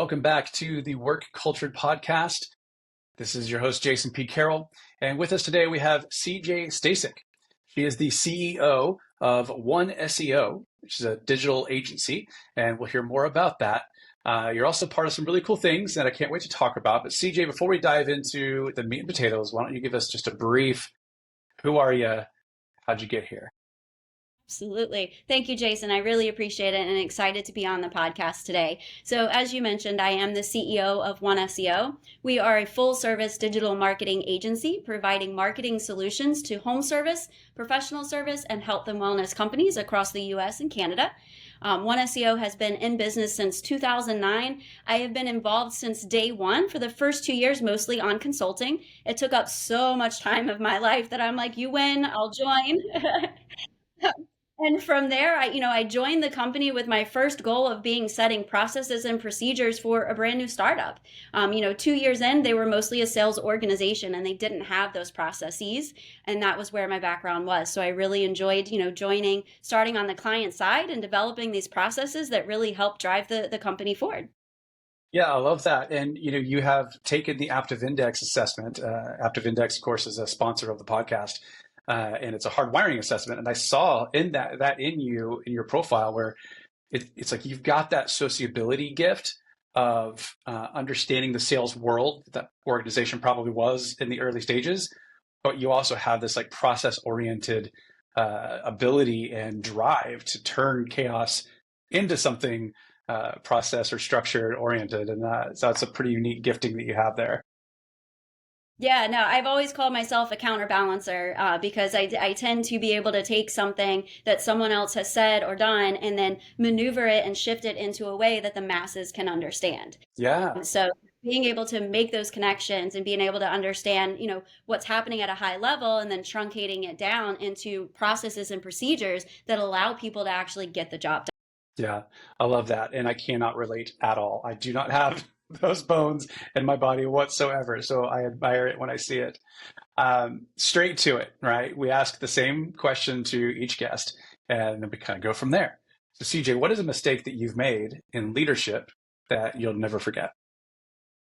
welcome back to the Work Cultured Podcast. This is your host, Jason P. Carroll, and with us today we have CJ Stasik. She is the CEO of One SEO, which is a digital agency, and we'll hear more about that. You're also part of some really cool things that I can't wait to talk about. But CJ, before we dive into the meat and potatoes, why don't you give us just a brief, who are you? How'd you get here? Absolutely. Thank you, Jason. I really appreciate it and excited to be on the podcast today. So, as you mentioned, I am the CEO of One SEO. We are a full service digital marketing agency providing marketing solutions to home service, professional service, and health and wellness companies across the US and Canada. One SEO has been in business since 2009. I have been involved since day one for the first 2 years, mostly on consulting. It took up so much time of my life that I'm like, you win, I'll join. And from there, I joined the company with my first goal of being setting processes and procedures for a brand new startup. 2 years in, they were mostly a sales organization and they didn't have those processes. And that was where my background was. So I really enjoyed, joining, starting on the client side and developing these processes that really help drive the company forward. Yeah, I love that. And you have taken the Aptiv Index assessment. Aptiv Index, of course, is a sponsor of the podcast. And it's a hardwiring assessment. And I saw in that in your profile where it's like you've got that sociability gift of understanding the sales world that organization probably was in the early stages, but you also have this like process oriented ability and drive to turn chaos into something process or structured oriented. And so that's a pretty unique gifting that you have there. Yeah, no, I've always called myself a counterbalancer because I tend to be able to take something that someone else has said or done and then maneuver it and shift it into a way that the masses can understand. Yeah. So being able to make those connections and being able to understand, what's happening at a high level and then truncating it down into processes and procedures that allow people to actually get the job done. Yeah, I love that. And I cannot relate at all. I do not have those bones in my body whatsoever. So I admire it when I see it. Straight to it, right? We ask the same question to each guest and then we kind of go from there. So CJ, what is a mistake that you've made in leadership that you'll never forget?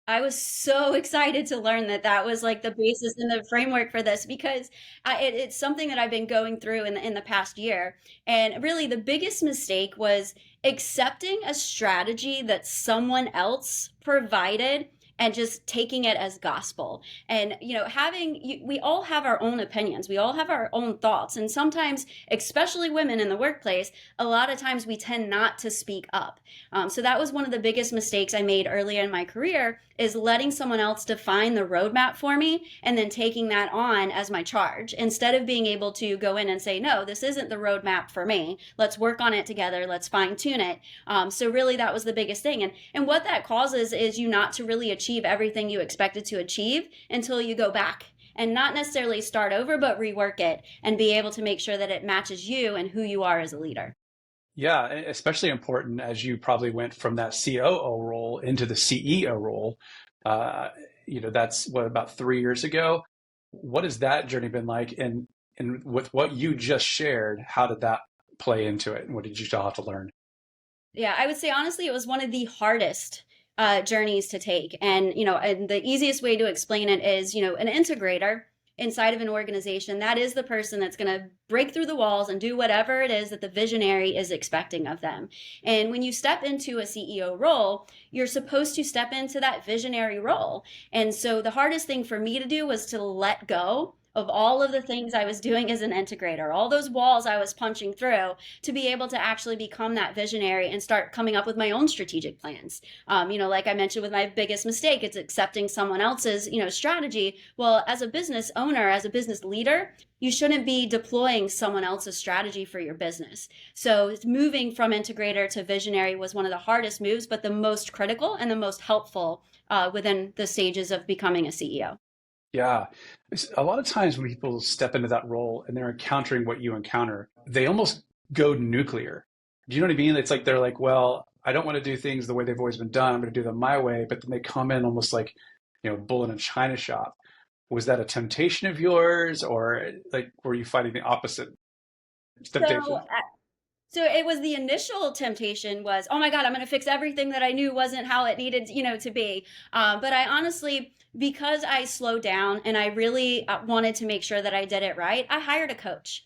I was so excited to learn that that was like the basis and the framework for this because it's something that I've been going through in the past year. And really, the biggest mistake was accepting a strategy that someone else provided and just taking it as gospel. And, we all have our own opinions, we all have our own thoughts. And sometimes, especially women in the workplace, a lot of times we tend not to speak up. So that was one of the biggest mistakes I made early in my career is letting someone else define the roadmap for me and then taking that on as my charge instead of being able to go in and say, no, this isn't the roadmap for me. Let's work on it together. Let's fine tune it. So really that was the biggest thing. And what that causes is you not to really achieve everything you expected to achieve until you go back and not necessarily start over, but rework it and be able to make sure that it matches you and who you are as a leader. Yeah, especially important as you probably went from that COO role into the CEO role. That's about 3 years ago. What has that journey been like? And with what you just shared, how did that play into it? And what did you still have to learn? Yeah, I would say honestly, it was one of the hardest journeys to take. And the easiest way to explain it is, an integrator inside of an organization, that is the person that's going to break through the walls and do whatever it is that the visionary is expecting of them. And when you step into a CEO role, you're supposed to step into that visionary role. And so the hardest thing for me to do was to let go of all of the things I was doing as an integrator, all those walls I was punching through to be able to actually become that visionary and start coming up with my own strategic plans. Like I mentioned with my biggest mistake, it's accepting someone else's, strategy. Well, as a business owner, as a business leader, you shouldn't be deploying someone else's strategy for your business. So moving from integrator to visionary was one of the hardest moves, but the most critical and the most helpful within the stages of becoming a CEO. Yeah. A lot of times when people step into that role and they're encountering what you encounter, they almost go nuclear. Do you know what I mean? It's like they're like, well, I don't want to do things the way they've always been done. I'm going to do them my way. But then they come in almost like, bull in a china shop. Was that a temptation of yours or like were you fighting the opposite temptation? So So it was the initial temptation was, oh my God, I'm going to fix everything that I knew wasn't how it needed, to be. But I honestly, because I slowed down and I really wanted to make sure that I did it right, I hired a coach,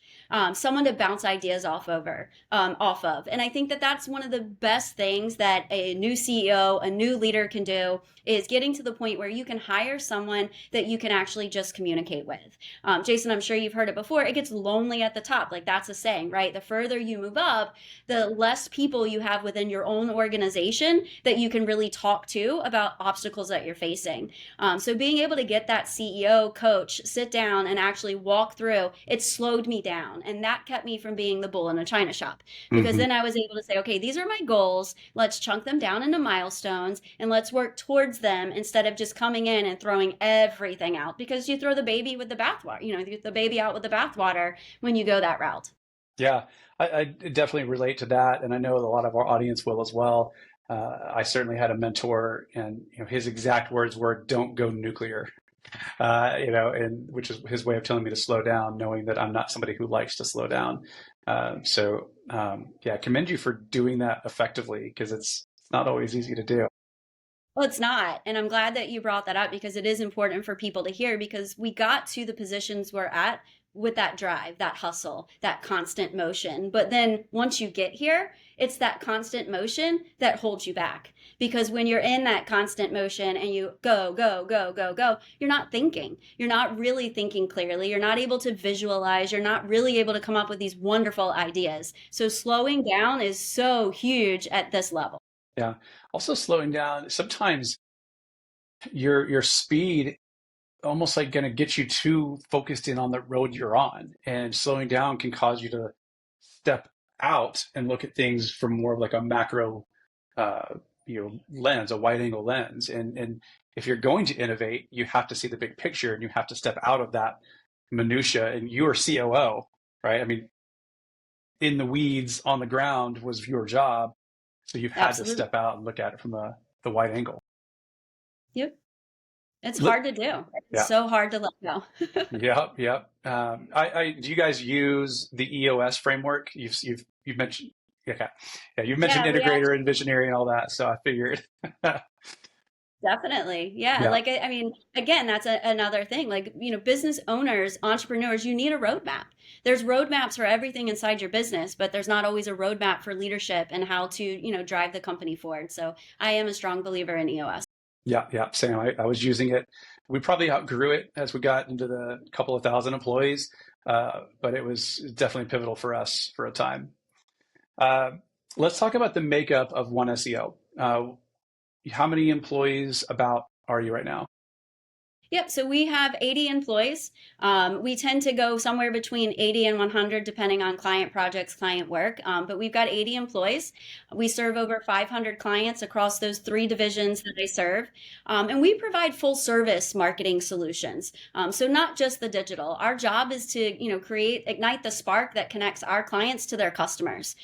someone to bounce ideas off of. And I think that that's one of the best things that a new CEO, a new leader can do is getting to the point where you can hire someone that you can actually just communicate with. Jason, I'm sure you've heard it before. It gets lonely at the top. Like that's a saying, right? The further you move up, the less people you have within your own organization that you can really talk to about obstacles that you're facing. So being able to get that CEO coach, sit down and actually walk through, it slowed me down. And that kept me from being the bull in a china shop. Because Hmm. then I was able to say, okay, these are my goals. Let's chunk them down into milestones and let's work towards them instead of just coming in and throwing everything out, because you throw the baby with the bathwater, you get the baby out with the bathwater when you go that route. Yeah, I definitely relate to that, and I know a lot of our audience will as well. I certainly had a mentor, and his exact words were, "Don't go nuclear," and which is his way of telling me to slow down, knowing that I'm not somebody who likes to slow down. Yeah, I commend you for doing that effectively because it's not always easy to do. Well, it's not. And I'm glad that you brought that up because it is important for people to hear, because we got to the positions we're at with that drive, that hustle, that constant motion. But then once you get here, it's that constant motion that holds you back. Because when you're in that constant motion and you go, go, go, go, go, you're not thinking. You're not really thinking clearly. You're not able to visualize. You're not really able to come up with these wonderful ideas. So slowing down is so huge at this level. Yeah. Also, slowing down. Sometimes your speed almost like going to get you too focused in on the road you're on, and slowing down can cause you to step out and look at things from more of like a macro uh, lens, a wide angle lens. And if you're going to innovate, you have to see the big picture and you have to step out of that minutia. And you are COO, right? I mean, in the weeds on the ground was your job, so you've had to Absolutely. step out and look at it from the wide angle. Yep. It's Look, hard to do. It's yeah. so hard to let go. Yep, yep. Do you guys use the EOS framework? You've mentioned, okay, yeah, you've mentioned Yeah, we integrator and visionary and all that, so I figured. definitely. Yeah. Yeah, Like, I mean, again, that's another thing. Like, business owners, entrepreneurs, you need a roadmap. There's roadmaps for everything inside your business, but there's not always a roadmap for leadership and how to, drive the company forward. So I am a strong believer in EOS. yeah, yeah. Same. I was using it. We probably outgrew it as we got into the couple of thousand employees, but it was definitely pivotal for us for a time. Uh, let's talk about the makeup of one SEO. How many employees about are you right now? Yep. So we have 80 employees. We tend to go somewhere between 80 and 100, depending on client projects, client work. But we've got 80 employees. We serve over 500 clients across those three divisions that they serve. And we provide full service marketing solutions. So not just the digital. Our job is to, ignite the spark that connects our clients to their customers.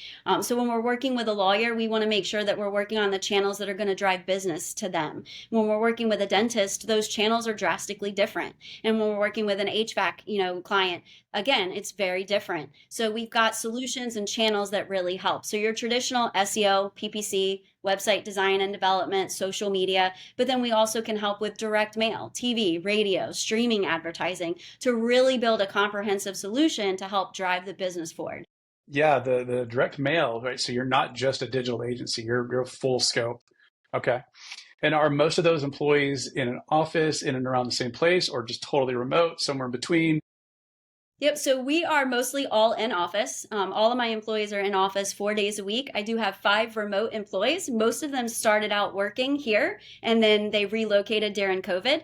So when we're working with a lawyer, we want to make sure that we're working on the channels that are going to drive business to them. When we're working with a dentist, those channels are drastically different. And when we're working with an HVAC, client, again, it's very different. So we've got solutions and channels that really help. So your traditional SEO, PPC, website design and development, social media, but then we also can help with direct mail, TV, radio, streaming advertising to really build a comprehensive solution to help drive the business forward. Yeah, the direct mail, right? So you're not just a digital agency, you're full scope. Okay. And are most of those employees in an office in and around the same place or just totally remote, somewhere in between? Yep. So we are mostly all in office. All of my employees are in office 4 days a week. I do have 5 remote employees. Most of them started out working here and then they relocated during COVID.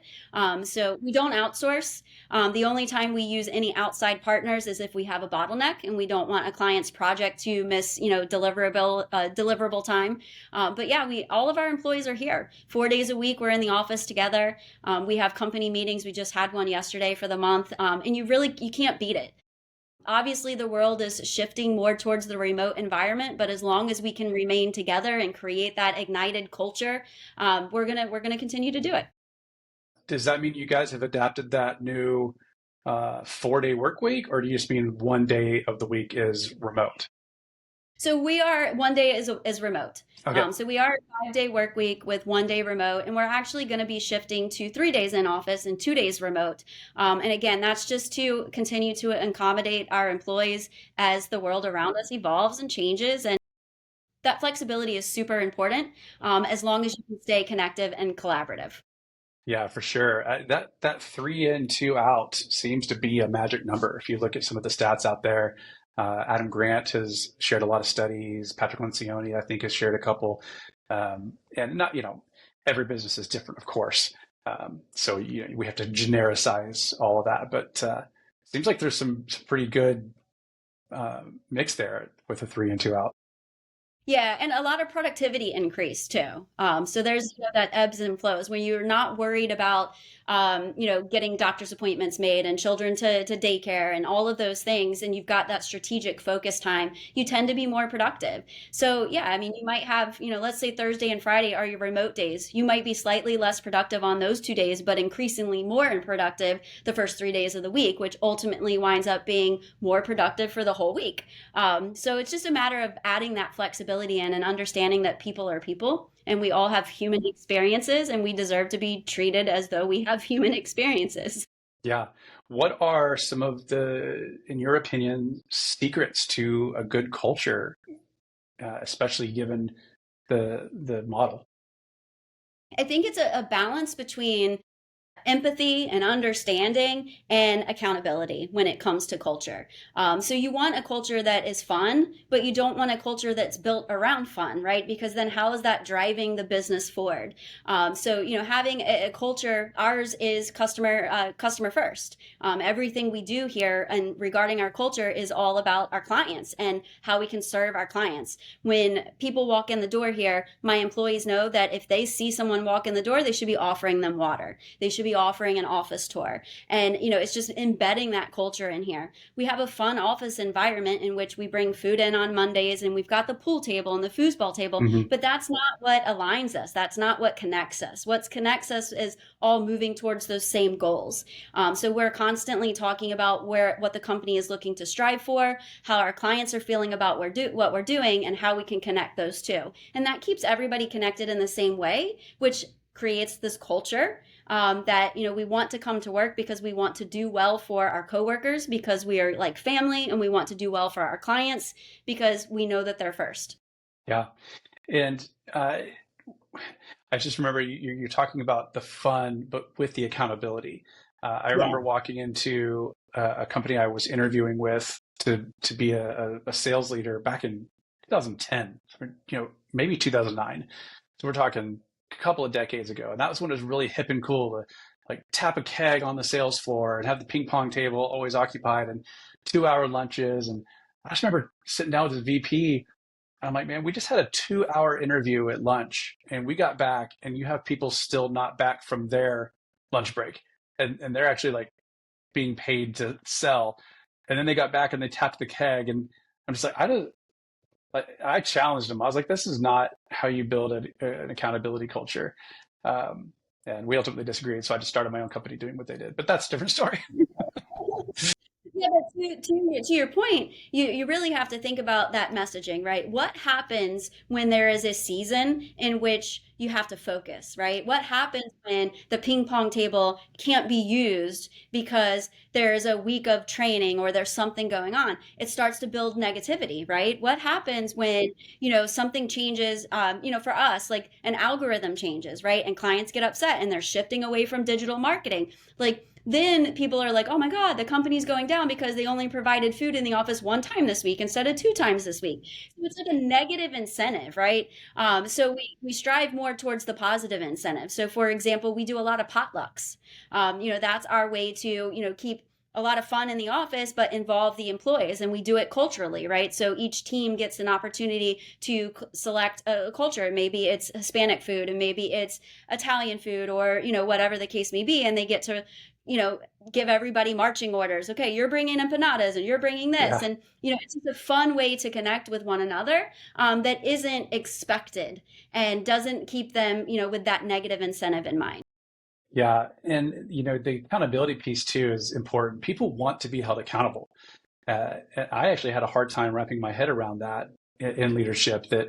So we don't outsource. The only time we use any outside partners is if we have a bottleneck and we don't want a client's project to miss, deliverable time. But yeah, we all of our employees are here 4 days a week. We're in the office together. We have company meetings. We just had one yesterday for the month, and you can't beat it. Obviously, the world is shifting more towards the remote environment, but as long as we can remain together and create that ignited culture, we're gonna continue to do it. Does that mean you guys have adapted that new 4-day work week, or do you just mean one day of the week is remote? So we are 1 day is remote. Okay. So we are a 5 day work week with 1 day remote, and we're actually going to be shifting to 3 days in office and 2 days remote. And again, that's just to continue to accommodate our employees as the world around us evolves and changes. And that flexibility is super important, as long as you can stay connective and collaborative. Yeah, for sure. That 3 in, 2 out seems to be a magic number. If you look at some of the stats out there, Adam Grant has shared a lot of studies. Patrick Lencioni, I think, has shared a couple. And not, every business is different, of course. So we have to genericize all of that. But seems like there's some pretty good mix there with a 3 in, 2 out. Yeah, and a lot of productivity increase too. So there's that ebbs and flows when you're not worried about, getting doctor's appointments made and children to daycare and all of those things, and you've got that strategic focus time. You tend to be more productive. So yeah, I mean, you might have, let's say Thursday and Friday are your remote days. You might be slightly less productive on those 2 days, but increasingly more productive the first 3 days of the week, which ultimately winds up being more productive for the whole week. So it's just a matter of adding that flexibility in and understanding that people are people and we all have human experiences and we deserve to be treated as though we have human experiences. Yeah. What are some of in your opinion, secrets to a good culture, especially given the model? I think it's a balance between empathy and understanding and accountability when it comes to culture. So you want a culture that is fun, but you don't want a culture that's built around fun, right? Because then how is that driving the business forward? So having a culture, ours is customer first. Everything we do here and regarding our culture is all about our clients and how we can serve our clients. When people walk in the door here, my employees know that if they see someone walk in the door, they should be offering them water. They should be offering an office tour. And, it's just embedding that culture in here. We have a fun office environment in which we bring food in on Mondays and we've got the pool table and the foosball table, Hmm. but that's not what aligns us. That's not what connects us. What connects us is all moving towards those same goals. So we're constantly talking about what the company is looking to strive for, how our clients are feeling about what we're doing, and how we can connect those two. And that keeps everybody connected in the same way, which creates this culture that we want to come to work because we want to do well for our coworkers because we are like family, and we want to do well for our clients because we know that they're first. Yeah. And I just remember you're talking about the fun, but with the accountability. I Yeah. remember walking into a company I was interviewing with to be a sales leader back in 2010, maybe 2009. So we're talking a couple of decades ago, and that was when it was really hip and cool to like tap a keg on the sales floor and have the ping pong table always occupied and 2 hour lunches. And I just remember sitting down with the VP. I'm like, man, we just had a 2 hour interview at lunch and we got back and you have people still not back from their lunch break. And they're actually like being paid to sell. And then they got back and they tapped the keg. And I'm just I challenged them. I was like, this is not how you build an accountability culture. Um, and we ultimately disagreed. So I just started my own company doing what they did. But that's a different story. Yeah, but to your point, you really have to think about that messaging, right? What happens when there is a season in which you have to focus, right? What happens when the ping pong table can't be used because there's a week of training or there's something going on? It starts to build negativity, right? What happens when, something changes, for us, like an algorithm changes, right? And clients get upset and they're shifting away from digital marketing. Like, then people are like, oh my God, the company's going down because they only provided food in the office 1 time this week instead of 2 times this week. So it's like a negative incentive, right? So we strive more towards the positive incentive. So for example, we do a lot of potlucks. That's our way to, keep a lot of fun in the office, but involve the employees. And we do it culturally, right? So each team gets an opportunity to select a culture. Maybe it's Hispanic food and maybe it's Italian food or, whatever the case may be. And they get to give everybody marching orders. Okay, you're bringing empanadas and you're bringing this. Yeah. And, it's just a fun way to connect with one another that isn't expected and doesn't keep them, with that negative incentive in mind. Yeah. And, the accountability piece too is important. People want to be held accountable. And I actually had a hard time wrapping my head around that in leadership that,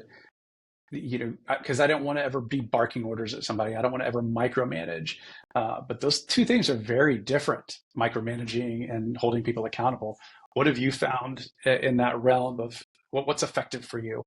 because I don't want to ever be barking orders at somebody. I don't want to ever micromanage. But those two things are very different, micromanaging and holding people accountable. What have you found in that realm of what's effective for you?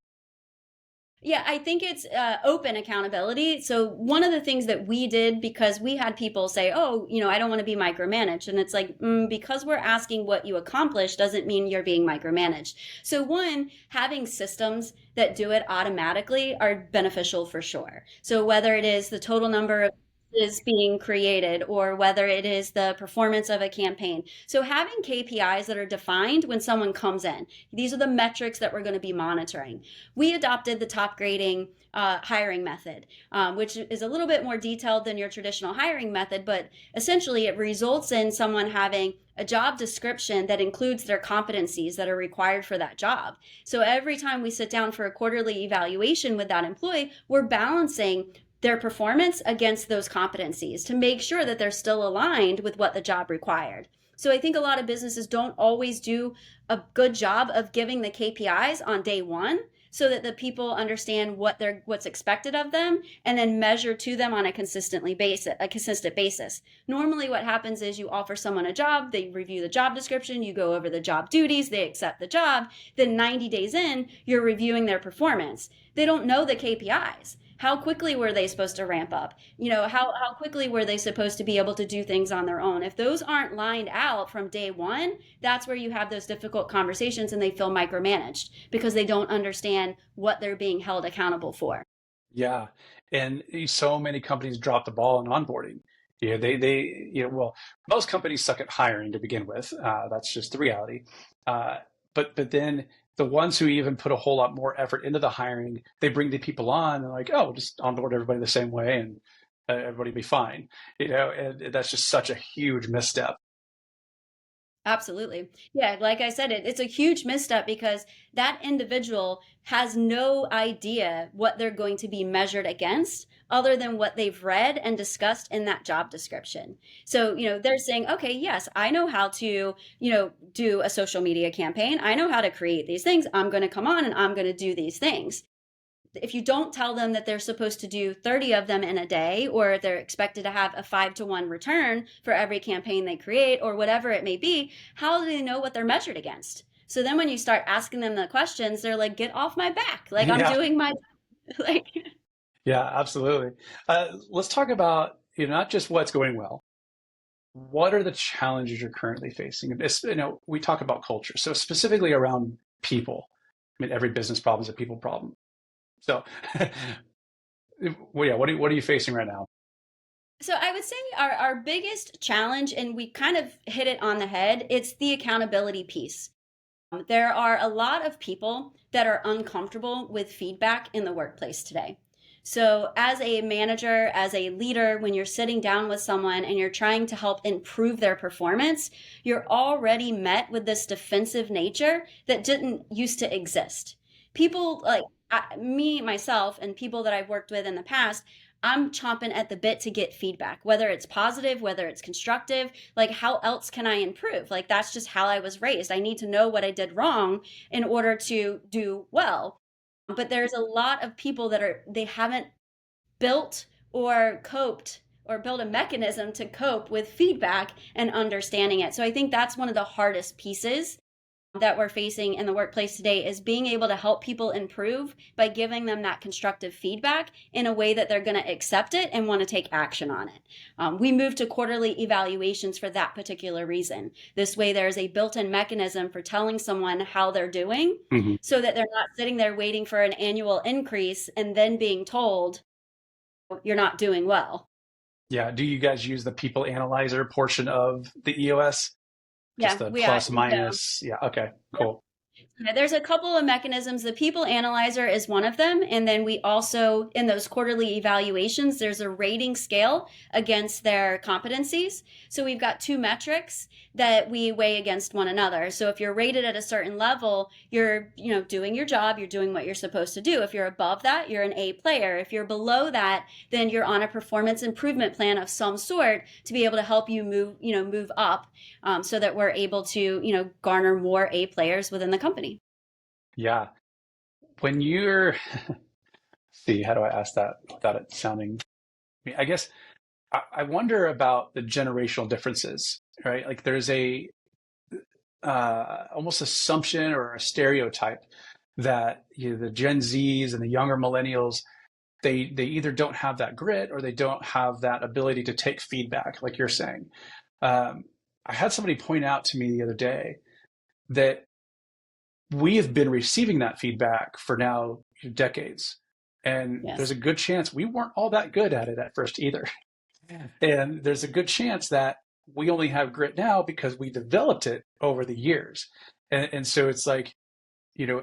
Yeah, I think it's open accountability. So one of the things that we did, because we had people say, "Oh, I don't want to be micromanaged," and it's like, because we're asking what you accomplished doesn't mean you're being micromanaged. So one, having systems that do it automatically are beneficial for sure. So whether it is the total number of is being created or whether it is the performance of a campaign. So having KPIs that are defined when someone comes in. These are the metrics that we're going to be monitoring. We adopted the top grading hiring method, which is a little bit more detailed than your traditional hiring method, but essentially it results in someone having a job description that includes their competencies that are required for that job. So every time we sit down for a quarterly evaluation with that employee, we're balancing their performance against those competencies to make sure that they're still aligned with what the job required. So I think a lot of businesses don't always do a good job of giving the KPIs on day one so that the people understand what's expected of them and then measure to them on a consistent basis. Normally what happens is you offer someone a job, they review the job description, you go over the job duties, they accept the job, then 90 days in, you're reviewing their performance. They don't know the KPIs. How quickly were they supposed to ramp up? How quickly were they supposed to be able to do things on their own? If those aren't lined out from day one, that's where you have those difficult conversations and they feel micromanaged because they don't understand what they're being held accountable for. Yeah, and so many companies drop the ball on onboarding. Well, most companies suck at hiring to begin with. That's just the reality. Uh, but then the ones who even put a whole lot more effort into the hiring, they bring the people on and like, oh, just onboard everybody the same way and everybody will be fine. And that's just such a huge misstep. Absolutely. Yeah, like I said, it's a huge misstep because that individual has no idea what they're going to be measured against other than what they've read and discussed in that job description. So, they're saying, okay, yes, I know how to, do a social media campaign. I know how to create these things. I'm going to come on and I'm going to do these things. If you don't tell them that they're supposed to do 30 of them in a day, or they're expected to have a 5-to-1 return for every campaign they create, or whatever it may be, how do they know what they're measured against? So then when you start asking them the questions, they're like, get off my back. Like I'm Yeah, doing my, like, yeah, absolutely. Let's talk about, not just what's going well. What are the challenges you're currently facing? We talk about culture, so specifically around people. I mean, every business problem is a people problem. So, well, yeah, what are you facing right now? so I would say our biggest challenge, and we kind of hit it on the head, it's the accountability piece. There are a lot of people that are uncomfortable with feedback in the workplace today. So, as a manager, as a leader, when you're sitting down with someone and you're trying to help improve their performance, you're already met with this defensive nature that didn't used to exist. People like me, myself, and people that I've worked with in the past, I'm chomping at the bit to get feedback, whether it's positive, whether it's constructive. Like, how else can I improve? Like, that's just how I was raised. I need to know what I did wrong in order to do well. But there's a lot of people they haven't built or coped or built a mechanism to cope with feedback and understanding it. So I think that's one of the hardest pieces that we're facing in the workplace today is being able to help people improve by giving them that constructive feedback in a way that they're going to accept it and want to take action on it. We moved to quarterly evaluations for that particular reason. This way, there's a built-in mechanism for telling someone how they're doing Hmm. so that they're not sitting there waiting for an annual increase and then being told you're not doing well. Yeah, do you guys use the people analyzer portion of the EOS? Just Yeah, the we plus actually do. minus. Yeah, okay, cool. Yeah, there's a couple of mechanisms. The people analyzer is one of them. And then we also, in those quarterly evaluations, there's a rating scale against their competencies. So we've got two metrics that we weigh against one another. So if you're rated at a certain level, you're, doing your job, you're doing what you're supposed to do. If you're above that, you're an A player. If you're below that, then you're on a performance improvement plan of some sort to be able to help you move up, so that we're able to, garner more A players within the company. Yeah. when you're, see, how do I ask that without it sounding, I guess I wonder about the generational differences, right? Like there's a almost assumption or a stereotype that the Gen Zs and the younger millennials, they either don't have that grit or they don't have that ability to take feedback, like you're saying. Um, I had somebody point out to me the other day that we have been receiving that feedback for now decades. And there's Yes. a good chance we weren't all that good at it at first either. And there's a good chance that we only have grit now because we developed it over the years. And so it's like,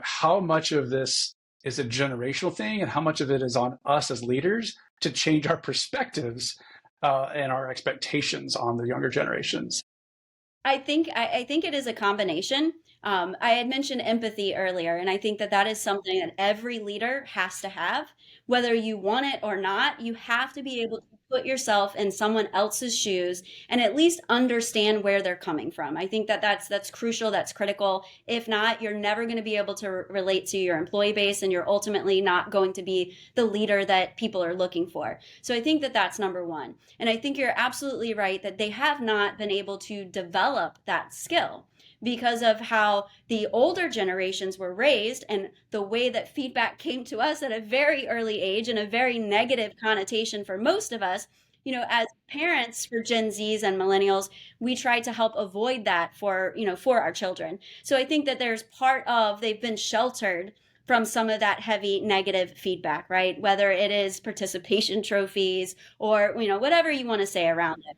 how much of this is a generational thing and how much of it is on us as leaders to change our perspectives and our expectations on the younger generations. I think it is a combination. I had mentioned empathy earlier, and I think that that is something that every leader has to have, whether you want it or not. You have to be able to put yourself in someone else's shoes and at least understand where they're coming from. I think that that's crucial. That's critical. If not, you're never going to be able to relate to your employee base, and you're ultimately not going to be the leader that people are looking for. So I think that that's number one. And I think you're absolutely right that they have not been able to develop that skill because of how the older generations were raised and the way that feedback came to us at a very early age and a very negative connotation for most of us. As parents for Gen Zs and millennials, we try to help avoid that for our children. So I think that there's part of they've been sheltered from some of that heavy negative feedback, right? Whether it is participation trophies or, whatever you want to say around it.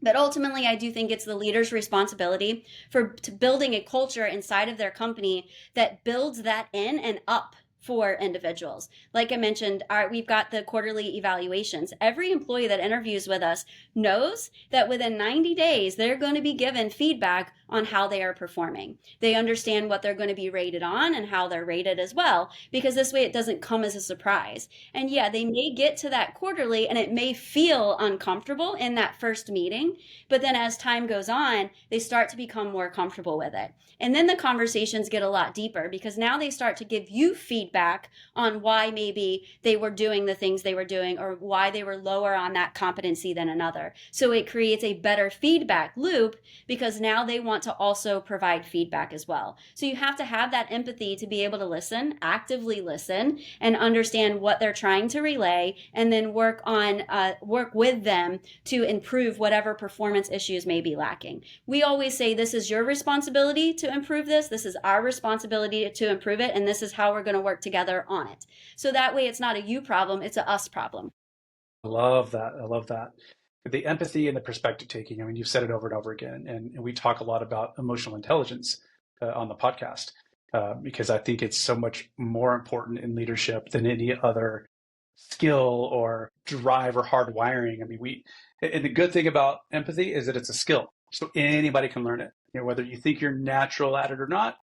But ultimately, I do think it's the leader's responsibility for building a culture inside of their company that builds that in and up for individuals. Like I mentioned, we've got the quarterly evaluations. Every employee that interviews with us knows that within 90 days, they're going to be given feedback on how they are performing. They understand what they're going to be rated on and how they're rated as well, because this way it doesn't come as a surprise. And yeah, they may get to that quarterly and it may feel uncomfortable in that first meeting, but then as time goes on, they start to become more comfortable with it. And then the conversations get a lot deeper because now they start to give you feedback on why maybe they were doing the things they were doing or why they were lower on that competency than another. So it creates a better feedback loop because now they want to also provide feedback as well. So you have to have that empathy to be able to listen, actively listen, and understand what they're trying to relay, and then work with them to improve whatever performance issues may be lacking. We always say this is your responsibility to improve this. This is our responsibility to improve it, and this is how we're going to work together on it. So that way, it's not a you problem; it's a us problem. I love that. I love that. The empathy and the perspective taking. I mean, you've said it over and over again, and we talk a lot about emotional intelligence on the podcast because I think it's so much more important in leadership than any other skill or drive or hard wiring. I mean, and the good thing about empathy is that it's a skill. So anybody can learn it. Whether you think you're natural at it or not,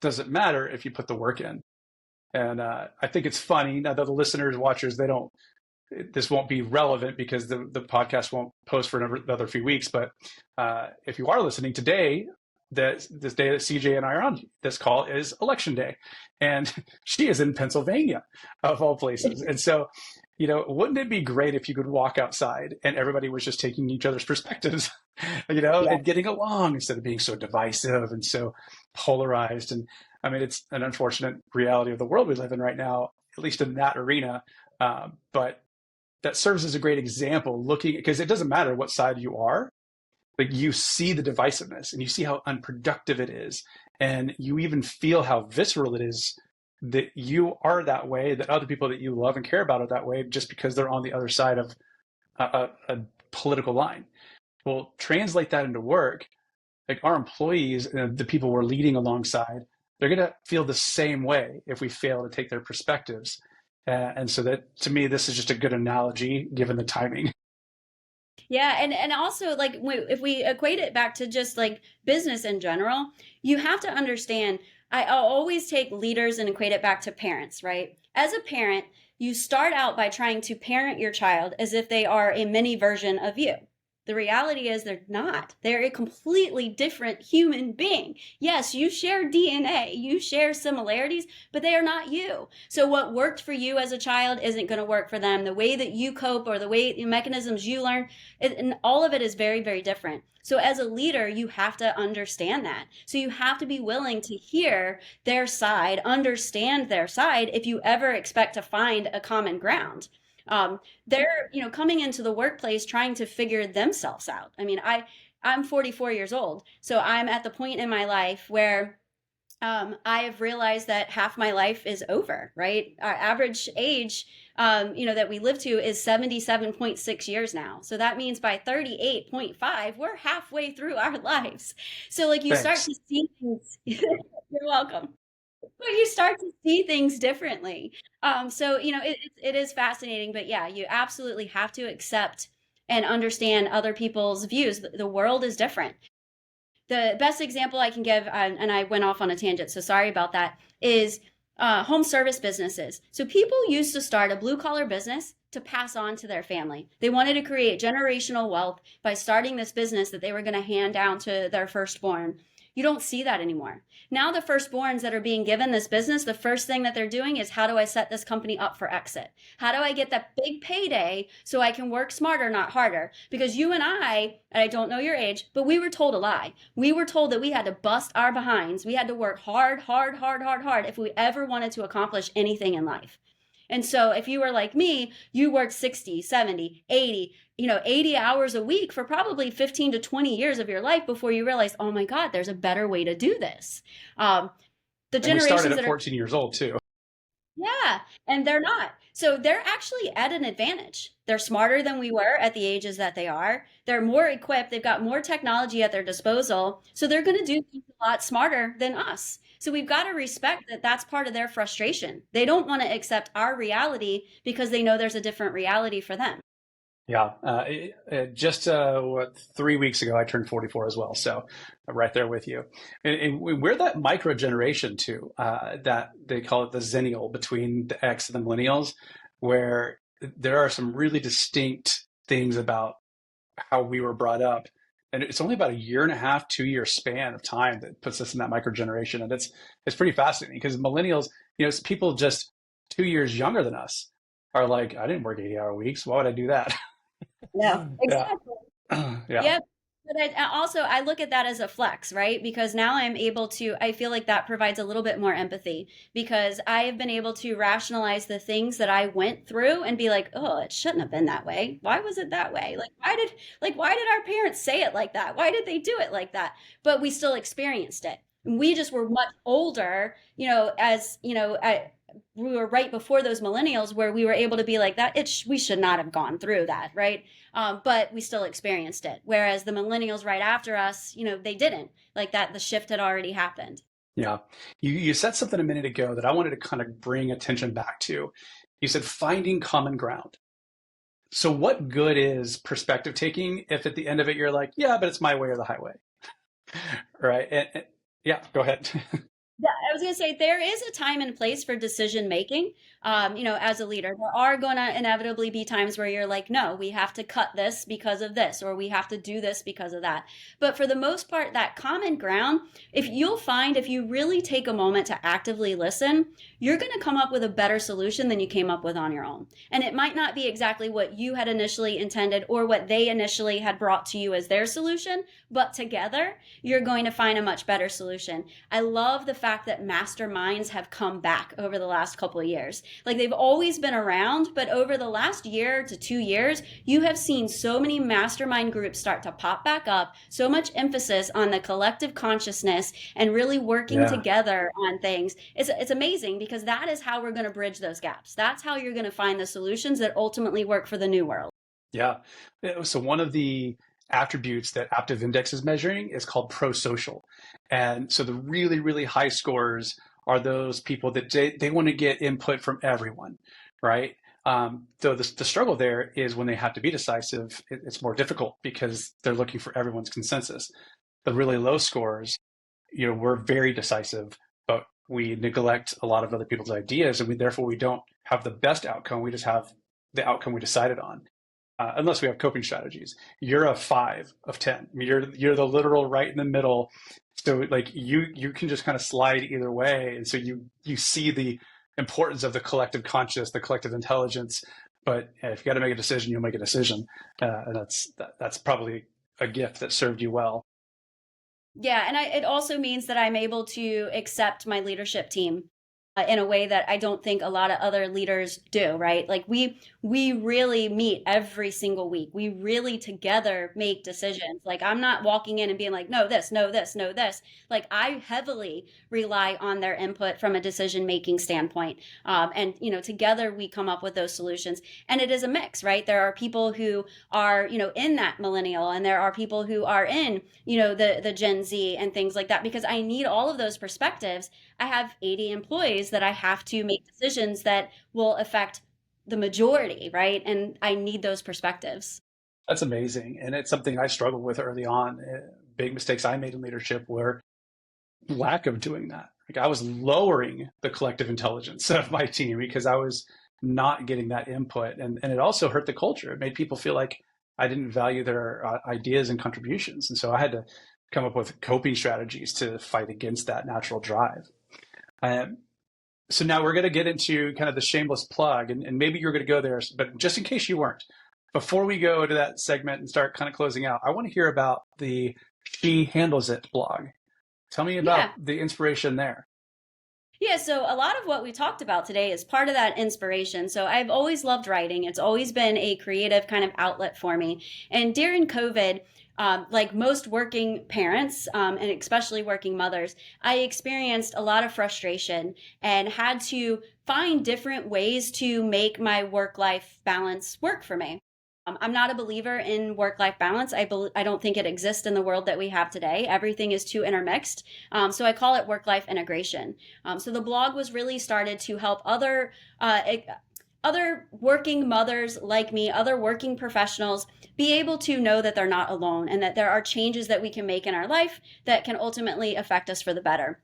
doesn't matter if you put the work in. And I think it's funny now that the listeners, watchers, this won't be relevant because the podcast won't post for another few weeks. But if you are listening today, this day that CJ and I are on this call is election day, and she is in Pennsylvania, of all places. And so, wouldn't it be great if you could walk outside and everybody was just taking each other's perspectives, Yeah. and getting along instead of being so divisive and so polarized? And I mean, it's an unfortunate reality of the world we live in right now, at least in that arena. But that serves as a great example looking, because it doesn't matter what side you are, like you see the divisiveness and you see how unproductive it is. And you even feel how visceral it is that you are that way, that other people that you love and care about are that way just because they're on the other side of a political line. Well, translate that into work. Like our employees and the people we're leading alongside, they're going to feel the same way if we fail to take their perspectives. And so that to me, this is just a good analogy given the timing. Yeah, and also like if we equate it back to just like business in general, you have to understand. I'll always take leaders and equate it back to parents, right? As a parent, you start out by trying to parent your child as if they are a mini version of you. The reality is they're not. They're a completely different human being. Yes, you share DNA, you share similarities, but they are not you. So what worked for you as a child isn't going to work for them. The way that you cope or the way the mechanisms you learn, and all of it is very, very different. So as a leader, you have to understand that. So you have to be willing to hear their side, understand their side if you ever expect to find a common ground. They're, coming into the workplace trying to figure themselves out. I mean, I'm 44 years old, so I'm at the point in my life where I have realized that half my life is over, right? Our average age, that we live to is 77.6 years now. So that means by 38.5, we're halfway through our lives. So like you start Thanks. to see things. You're welcome. But you start to see things differently. So it is fascinating, but yeah, you absolutely have to accept and understand other people's views. The world is different. The best example I can give, and I went off on a tangent, so sorry about that, is home service businesses. So people used to start a blue collar business to pass on to their family. They wanted to create generational wealth by starting this business that they were going to hand down to their firstborn. You don't see that anymore. Now the firstborns that are being given this business, the first thing that they're doing is, how do I set this company up for exit? How do I get that big payday so I can work smarter, not harder? Because you and I don't know your age, but we were told a lie. We were told that we had to bust our behinds. We had to work hard, hard, hard, hard, hard if we ever wanted to accomplish anything in life. And so if you were like me, you worked 60, 70, 80, 80 hours a week for probably 15 to 20 years of your life before you realize, oh my God, there's a better way to do this. The And we started generations at that are, 14 years old too. yeah, and they're not. So they're actually at an advantage. They're smarter than we were at the ages that they are. They're more equipped. They've got more technology at their disposal. So they're going to do things a lot smarter than us. So we've got to respect that that's part of their frustration. They don't want to accept our reality because they know there's a different reality for them. Yeah. Just 3 weeks ago, I turned 44 as well. So I'm right there with you. And we're that micro generation too, that they call it the Zennial, between the X and the millennials, where there are some really distinct things about how we were brought up. And it's only about a year and a half, 2 year span of time that puts us in that micro generation. And it's pretty fascinating because millennials, it's people just 2 years younger than us are like, I didn't work 80-hour weeks. Why would I do that? No, Yeah. exactly. Yeah. Yep. But I look at that as a flex, right? Because now I'm able to, I feel like that provides a little bit more empathy because I have been able to rationalize the things that I went through and be like, oh, it shouldn't have been that way. Why was it that way? Why did our parents say it like that? Why did they do it like that? But we still experienced it. We just were much older, we were right before those millennials where we were able to be like that. We should not have gone through that, right? But we still experienced it. Whereas the millennials right after us, they didn't like that. The shift had already happened. Yeah. You said something a minute ago that I wanted to kind of bring attention back to. You said finding common ground. So what good is perspective taking if at the end of it you're like, yeah, but it's my way or the highway, right? Yeah, go ahead. Yeah, I was going to say there is a time and place for decision making. As a leader, there are going to inevitably be times where you're like, no, we have to cut this because of this, or we have to do this because of that. But for the most part, that common ground, if you really take a moment to actively listen, you're going to come up with a better solution than you came up with on your own. And it might not be exactly what you had initially intended or what they initially had brought to you as their solution, but together you're going to find a much better solution. I love the fact that masterminds have come back over the last couple of years. Like they've always been around, but over the last year to 2 years, you have seen so many mastermind groups start to pop back up, so much emphasis on the collective consciousness and really working Yeah. together on things. It's amazing because that is how we're going to bridge those gaps. That's how you're going to find the solutions that ultimately work for the new world. Yeah. So one of the attributes that Aptiv Index is measuring is called pro-social. And so the really, really high scores are those people that they want to get input from everyone, right? Though the struggle there is when they have to be decisive, it's more difficult because they're looking for everyone's consensus. The really low scores, we're very decisive, but we neglect a lot of other people's ideas, and therefore we don't have the best outcome. We just have the outcome we decided on. unless we have coping strategies. You're a 5 of 10. I mean, you're the literal right in the middle. So like you can just kind of slide either way, and so you see the importance of the collective conscious, the collective intelligence. But if you got to make a decision, you'll make a decision, and that's probably a gift that served you well. Yeah, and it also means that I'm able to accept my leadership team in a way that I don't think a lot of other leaders do, right? Like we really meet every single week. We really together make decisions. Like I'm not walking in and being like, no, this, no, this, no, this. Like I heavily rely on their input from a decision making standpoint. And together we come up with those solutions. And it is a mix, right? There are people who are, in that millennial, and there are people who are in, the Gen Z and things like that, because I need all of those perspectives. I have 80 employees that I have to make decisions that will affect the majority, right? And I need those perspectives. That's amazing, and it's something I struggled with early on. Big mistakes I made in leadership were lack of doing that. Like I was lowering the collective intelligence of my team because I was not getting that input, and it also hurt the culture. It made people feel like I didn't value their ideas and contributions, and so I had to come up with coping strategies to fight against that natural drive. So now we're going to get into kind of the shameless plug, and maybe you're going to go there, but just in case you weren't, before we go to that segment and start kind of closing out, I want to hear about the She Handles It blog. Tell me about the inspiration there. Yeah, so a lot of what we talked about today is part of that inspiration. So I've always loved writing. It's always been a creative kind of outlet for me. And during COVID, like most working parents, and especially working mothers, I experienced a lot of frustration and had to find different ways to make my work-life balance work for me. I'm not a believer in work-life balance. I don't think it exists in the world that we have today. Everything is too intermixed. So I call it work-life integration. So the blog was really started to help other working mothers like me, other working professionals, be able to know that they're not alone and that there are changes that we can make in our life that can ultimately affect us for the better.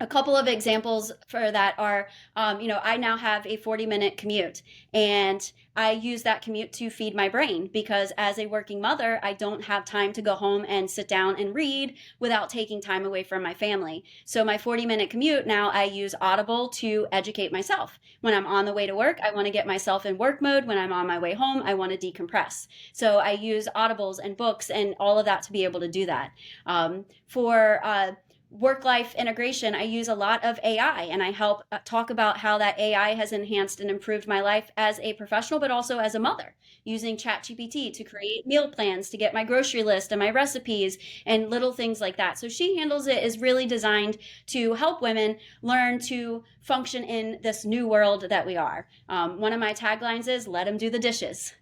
A couple of examples for that are, I now have a 40-minute commute, and I use that commute to feed my brain because as a working mother, I don't have time to go home and sit down and read without taking time away from my family. So my 40-minute commute now, I use Audible to educate myself. When I'm on the way to work, I want to get myself in work mode. When I'm on my way home, I want to decompress. So I use Audibles and books and all of that to be able to do that. For work-life integration, I use a lot of AI, and I help talk about how that AI has enhanced and improved my life as a professional, but also as a mother, using ChatGPT to create meal plans, to get my grocery list and my recipes and little things like that. So She Handles It is really designed to help women learn to function in this new world that we are. One of my taglines is, let them do the dishes.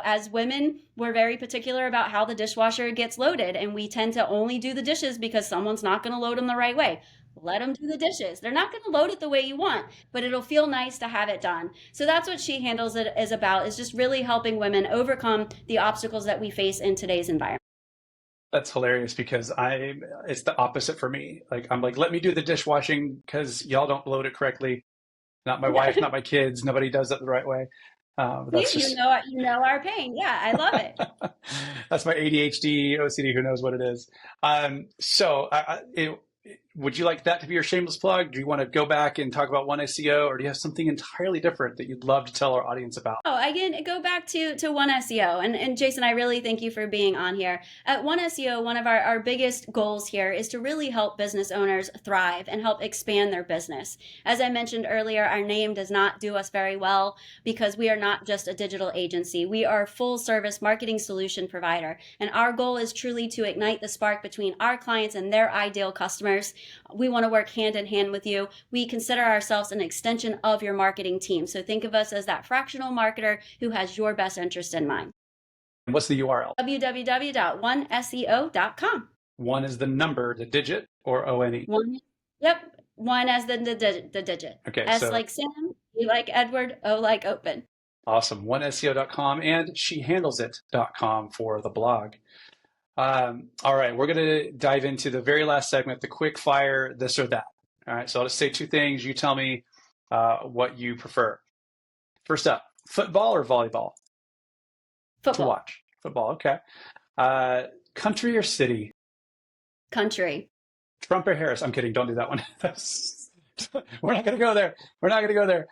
As women, we're very particular about how the dishwasher gets loaded, and we tend to only do the dishes because someone's not going to load them the right way. Let them do the dishes. They're not going to load it the way you want, but it'll feel nice to have it done. So that's what She Handles It is about, is just really helping women overcome the obstacles that we face in today's environment. That's hilarious because it's the opposite for me. Like I'm like, let me do the dishwashing because y'all don't load it correctly. Not my wife, not my kids. Nobody does it the right way. That's you know our pain. Yeah, I love it. That's my ADHD, OCD. Who knows what it is? Would you like that to be your shameless plug? Do you want to go back and talk about One SEO, or do you have something entirely different that you'd love to tell our audience about? Oh, I can go back to One SEO. And Jason, I really thank you for being on here. At One SEO, one of our biggest goals here is to really help business owners thrive and help expand their business. As I mentioned earlier, our name does not do us very well because we are not just a digital agency. We are a full service marketing solution provider. And our goal is truly to ignite the spark between our clients and their ideal customers. We want to work hand in hand with you. We consider ourselves an extension of your marketing team. So think of us as that fractional marketer who has your best interest in mind. And what's the URL? www.oneseo.com. One is the number, the digit, or ONE? Yep. One as the digit. Okay. S like Sam, E like Edward, O like open. Awesome. OneSEO.com and SheHandlesIt.com for the blog. All right, we're going to dive into the very last segment, the quick fire, this or that. All right, so I'll just say two things. You tell me what you prefer. First up, football or volleyball? To Football. watch? Football. Okay. Uh, Country or city? Country. Trump or Harris? I'm kidding. Don't do that one. We're not going to go there. We're not going to go there.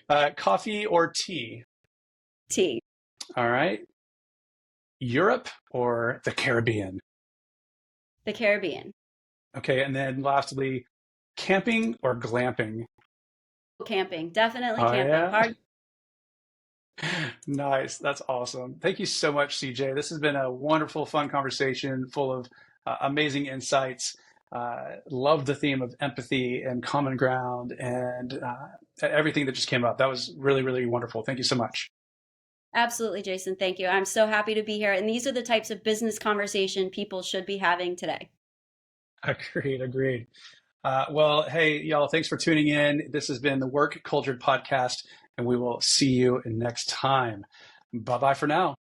Uh, Coffee or tea? Tea. All right. Europe or the Caribbean? The Caribbean. Okay. And then lastly, camping or glamping? Camping. Definitely Oh, camping. yeah. Hard. Nice. That's awesome. Thank you so much, CJ. This has been a wonderful, fun conversation full of amazing insights. Love the theme of empathy and common ground and everything that just came up. That was really, really wonderful. Thank you so much. Absolutely, Jason. Thank you. I'm so happy to be here. And these are the types of business conversation people should be having today. Agreed. Agreed. Well, hey, y'all, thanks for tuning in. This has been the Work Cultured Podcast, and we will see you next time. Bye bye for now.